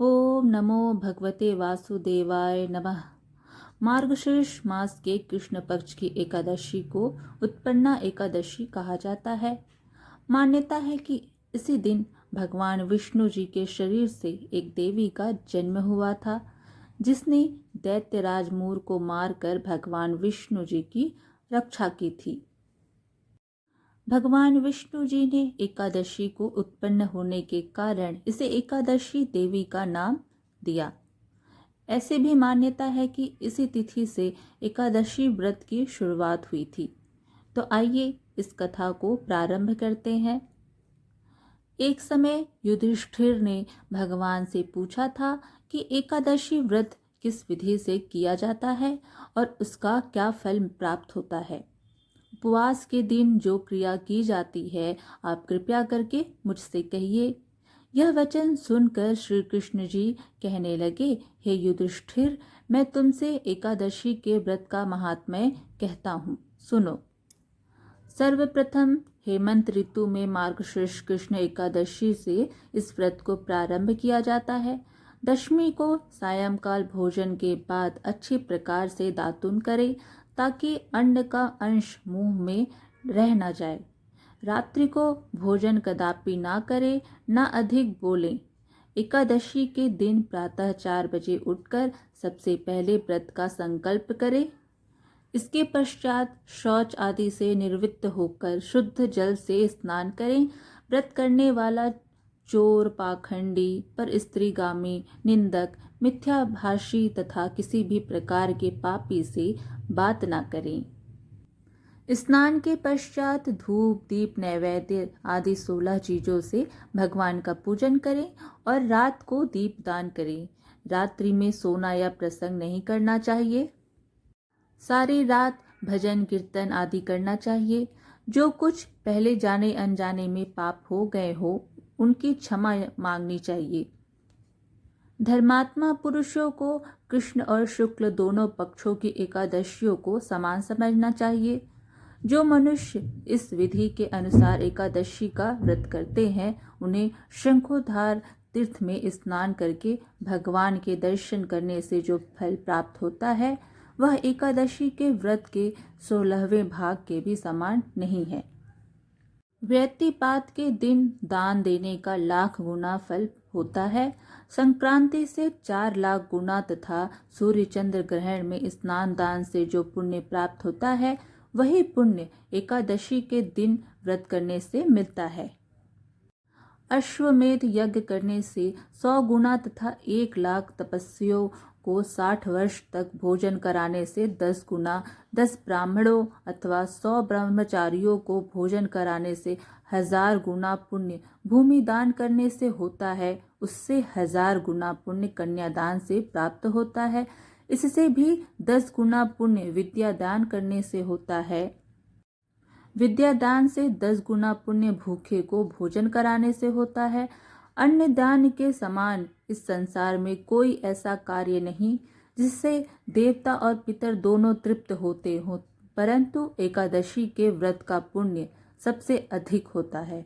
ओम नमो भगवते वासुदेवाय नमः। मार्गशीर्ष मास के कृष्ण पक्ष की एकादशी को उत्पन्ना एकादशी कहा जाता है। मान्यता है कि इसी दिन भगवान विष्णु जी के शरीर से एक देवी का जन्म हुआ था, जिसने दैत्यराज मूर को मारकर भगवान विष्णु जी की रक्षा की थी। भगवान विष्णु जी ने एकादशी को उत्पन्न होने के कारण इसे एकादशी देवी का नाम दिया। ऐसे भी मान्यता है कि इसी तिथि से एकादशी व्रत की शुरुआत हुई थी। तो आइए इस कथा को प्रारंभ करते हैं। एक समय युधिष्ठिर ने भगवान से पूछा था कि एकादशी व्रत किस विधि से किया जाता है और उसका क्या फल प्राप्त होता है। उपवास के दिन जो क्रिया की जाती है, आप कृपया करके मुझसे कहिए। यह वचन सुनकर श्री कृष्ण जी कहने लगे, हे युधिष्ठिर, मैं तुमसे एकादशी के व्रत का महात्म्य कहता हूँ, सुनो। सर्वप्रथम हेमंत ऋतु में मार्गशीर्ष कृष्ण एकादशी से इस व्रत को प्रारंभ किया जाता है। दशमी को सायंकाल भोजन के बाद अच्छी प्रकार से दातुन करें, ताकि अन्न का अंश मुंह में रह न जाए। रात्रि को भोजन कदापि ना करें, ना अधिक बोलें। एकादशी के दिन प्रातः 4 बजे उठकर सबसे पहले व्रत का संकल्प करें। इसके पश्चात शौच आदि से निवृत्त होकर शुद्ध जल से स्नान करें। व्रत करने वाला चोर, पाखंडी, पर स्त्रीगामी, निंदक, मिथ्याभाषी तथा किसी भी प्रकार के पापी से बात ना करें। स्नान के पश्चात धूप, दीप, नैवेद्य आदि 16 चीजों से भगवान का पूजन करें और रात को दीपदान करें। रात्रि में सोना या प्रसंग नहीं करना चाहिए। सारी रात भजन कीर्तन आदि करना चाहिए। जो कुछ पहले जाने अनजाने में पाप हो गए हो, उनकी क्षमा मांगनी चाहिए। धर्मात्मा पुरुषों को कृष्ण और शुक्ल दोनों पक्षों की एकादशियों को समान समझना चाहिए। जो मनुष्य इस विधि के अनुसार एकादशी का व्रत करते हैं, उन्हें शंखोधार तीर्थ में स्नान करके भगवान के दर्शन करने से जो फल प्राप्त होता है, वह एकादशी के व्रत के 16वें भाग के भी समान नहीं है। व्यतिपात के दिन दान देने का 1,00,000 गुना फल होता है। संक्रांति से 4 लाख गुना तथा सूर्य चंद्र ग्रहण में स्नान दान से जो पुण्य प्राप्त होता है, वही पुण्य एकादशी के दिन व्रत करने से मिलता है। अश्वमेध यज्ञ करने से 100 गुना तथा 1,00,000 तपस्वियों को 60 वर्ष तक भोजन कराने से 10 गुना, 10 ब्राह्मणों अथवा 100 ब्रह्मचारियों को भोजन कराने से 1000 गुना पुण्य भूमि दान करने से होता है। उससे 1000 गुना पुण्य कन्यादान से प्राप्त होता है। इससे भी 10 गुना पुण्य विद्या दान करने से होता है। विद्या दान से 10 गुना पुण्य भूखे को भोजन कराने से होता है। अन्न दान के समान इस संसार में कोई ऐसा कार्य नहीं जिससे देवता और पितर दोनों तृप्त होते हों, परंतु एकादशी के व्रत का पुण्य सबसे अधिक होता है।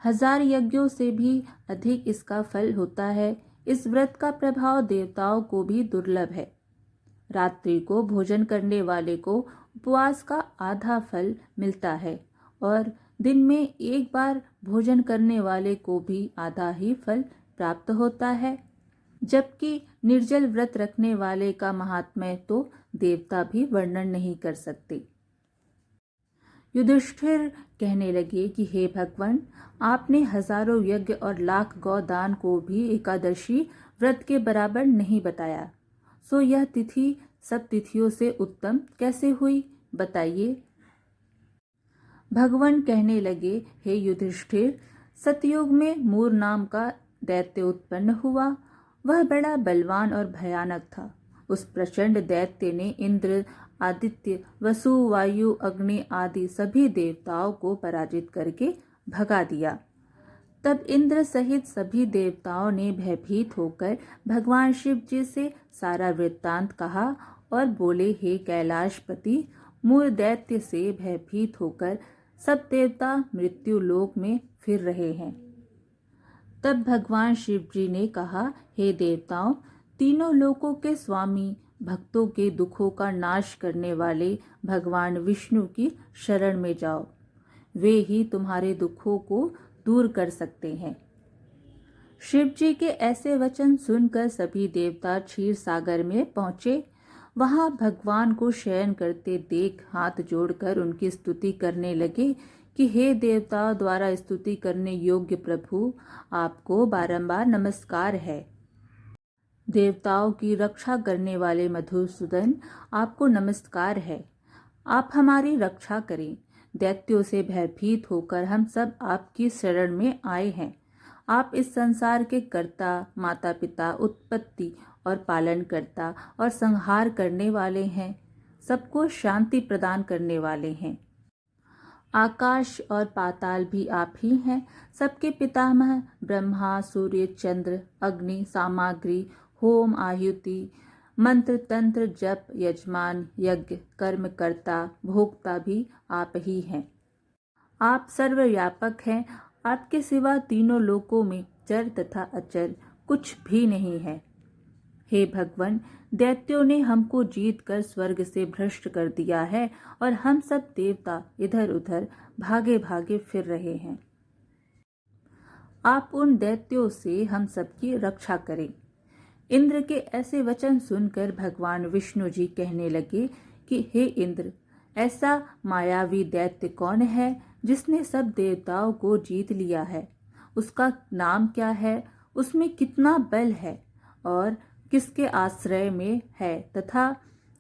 1000 यज्ञों से भी अधिक इसका फल होता है। इस व्रत का प्रभाव देवताओं को भी दुर्लभ है। रात्रि को भोजन करने वाले को उपवास का आधा फल मिलता है और दिन में एक बार भोजन करने वाले को भी आधा ही फल प्राप्त होता है। जबकि निर्जल व्रत रखने वाले का महात्म्य तो देवता भी वर्णन नहीं कर सकते। युधिष्ठिर कहने लगे कि हे भगवान, आपने हजारों यज्ञ और लाख गौदान को भी एकादशी व्रत के बराबर नहीं बताया, सो यह तिथि सब तिथियों से उत्तम कैसे हुई, बताइए। भगवान कहने लगे, हे युधिष्ठिर, सतयुग में मूर नाम का दैत्य उत्पन्न हुआ। वह बड़ा बलवान और भयानक था। उस प्रचंड दैत्य ने इंद्र, आदित्य, वसु, वायु, अग्नि आदि सभी देवताओं को पराजित करके भगा दिया। तब इंद्र सहित सभी देवताओं ने भयभीत होकर भगवान शिव जी से सारा वृत्तांत कहा और बोले, हे कैलाशपति, मूर दैत्य से भयभीत होकर सब देवता मृत्यु लोक में फिर रहे हैं। तब भगवान शिव जी ने कहा, हे देवताओं, तीनों लोकों के स्वामी, भक्तों के दुखों का नाश करने वाले भगवान विष्णु की शरण में जाओ। वे ही तुम्हारे दुखों को दूर कर सकते हैं। शिव जी के ऐसे वचन सुनकर सभी देवता क्षीर सागर में पहुंचे। वहां भगवान को शयन करते देख हाथ जोड़कर उनकी स्तुति करने लगे कि हे देवताओं द्वारा स्तुति करने योग्य प्रभु, आपको बारंबार नमस्कार है। देवताओं की रक्षा करने वाले मधुसूदन, आपको नमस्कार है। आप हमारी रक्षा करें। दैत्यों से भयभीत होकर हम सब आपकी शरण में आए हैं। आप इस संसार के कर्ता, माता पिता, उत्पत्ति और पालन करता और संहार करने वाले हैं। सबको शांति प्रदान करने वाले हैं। आकाश और पाताल भी आप ही हैं। सबके पितामह ब्रह्मा, सूर्य, चंद्र, अग्नि, सामग्री, होम, आहुति, मंत्र, तंत्र, जप, यजमान, यज्ञ, कर्मकर्ता, भोक्ता भी आप ही हैं। आप सर्वव्यापक हैं। आपके सिवा तीनों लोकों में चर तथा अचर कुछ भी नहीं है। हे भगवान, दैत्यों ने हमको जीत कर स्वर्ग से भ्रष्ट कर दिया है और हम सब देवता इधर उधर भागे भागे फिर रहे हैं। आप उन दैत्यों से हम सबकी रक्षा करें। इंद्र के ऐसे वचन सुनकर भगवान विष्णु जी कहने लगे कि हे इंद्र, ऐसा मायावी दैत्य कौन है जिसने सब देवताओं को जीत लिया है? उसका नाम क्या है? उसमें कितना बल है और किसके आश्रय में है तथा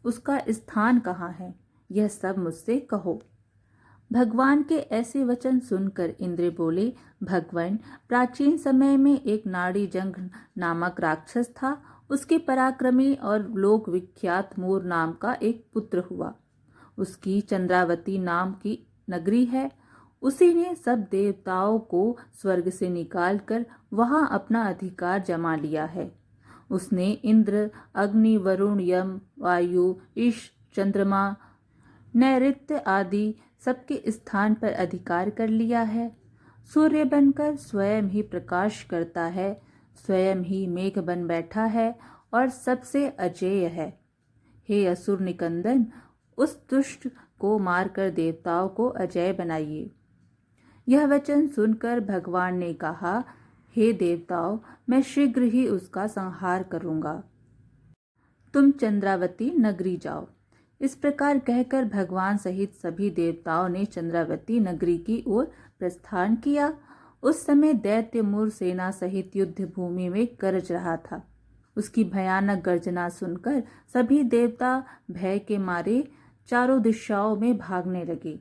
उसका स्थान कहाँ है? यह सब मुझसे कहो। भगवान के ऐसे वचन सुनकर इंद्र बोले, भगवान, प्राचीन समय में एक नाड़ी जंग नामक राक्षस था। उसके पराक्रमी और लोक विख्यात मोर नाम का एक पुत्र हुआ। उसकी चंद्रावती नाम की नगरी है। उसी ने सब देवताओं को स्वर्ग से निकालकर वहां अपना अधिकार जमा लिया है। उसने इंद्र, अग्नि, वरुण, यम, वायु, ईश, चंद्रमा, नैऋत्य आदि सबके स्थान पर अधिकार कर लिया है। सूर्य बनकर स्वयं ही प्रकाश करता है, स्वयं ही मेघ बन बैठा है और सबसे अजेय है। हे असुर निकंदन, उस दुष्ट को मारकर देवताओं को अजय बनाइए। यह वचन सुनकर भगवान ने कहा, हे देवताओं, मैं शीघ्र ही उसका संहार करूंगा। तुम चंद्रावती नगरी जाओ। इस प्रकार कहकर भगवान सहित सभी देवताओं ने चंद्रावती नगरी की ओर प्रस्थान किया। उस समय दैत्य मूर सेना सहित युद्ध भूमि में गरज रहा था। उसकी भयानक गर्जना सुनकर सभी देवता भय के मारे चारों दिशाओं में भागने लगे।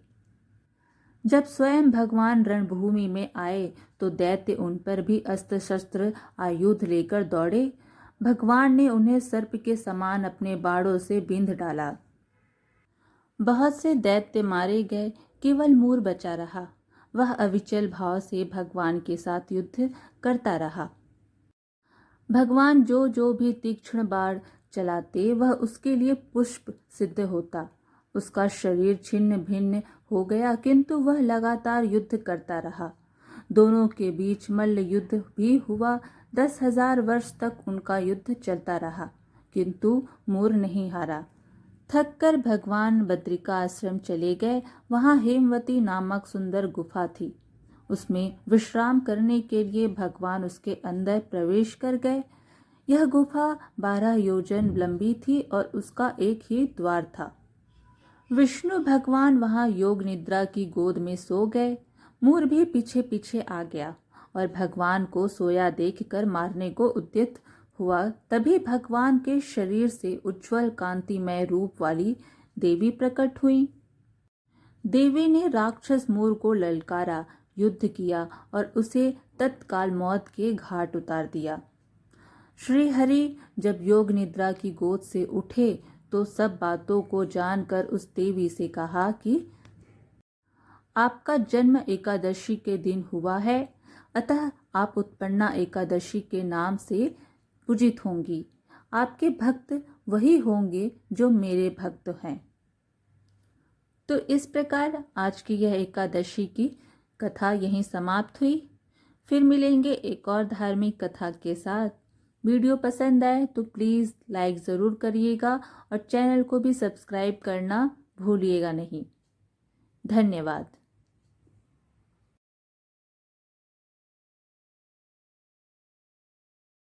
जब स्वयं भगवान रणभूमि में आए तो दैत्य उन पर भी अस्त्र शस्त्र आयुध लेकर दौड़े। भगवान ने उन्हें सर्प के समान अपने बाणों से बींध डाला। बहुत से दैत्य मारे गए, केवल मूर बचा रहा। वह अविचल भाव से भगवान के साथ युद्ध करता रहा। भगवान जो भी तीक्ष्ण बाण चलाते वह उसके लिए पुष्प सिद्ध होता। उसका शरीर छिन्न भिन्न हो गया, किंतु वह लगातार युद्ध करता रहा। दोनों के बीच मल्ल युद्ध भी हुआ। 10,000 वर्ष तक उनका युद्ध चलता रहा, किंतु मूर नहीं हारा। थककर भगवान बद्रिका आश्रम चले गए। वहां हेमवती नामक सुंदर गुफा थी। उसमें विश्राम करने के लिए भगवान उसके अंदर प्रवेश कर गए। यह गुफा 12 योजन लंबी थी और उसका एक ही द्वार था। विष्णु भगवान वहां योग निद्रा की गोद में सो गए। मूर भी पीछे पीछे आ गया और भगवान को सोया देखकर मारने को उद्यत हुआ। तभी भगवान के शरीर से उज्जवल कांतिमय रूप वाली देवी प्रकट हुई। देवी ने राक्षस मूर को ललकारा, युद्ध किया और उसे तत्काल मौत के घाट उतार दिया। श्री हरि जब योग निद्रा की गोद से उठे तो सब बातों को जानकर उस देवी से कहा कि आपका जन्म एकादशी के दिन हुआ है, अतः आप उत्पन्ना एकादशी के नाम से पूजित होंगी। आपके भक्त वही होंगे जो मेरे भक्त हैं। तो इस प्रकार आज की यह एकादशी की कथा यहीं समाप्त हुई। फिर मिलेंगे एक और धार्मिक कथा के साथ। वीडियो पसंद आए तो प्लीज़ लाइक ज़रूर करिएगा और चैनल को भी सब्सक्राइब करना भूलिएगा नहीं। धन्यवाद।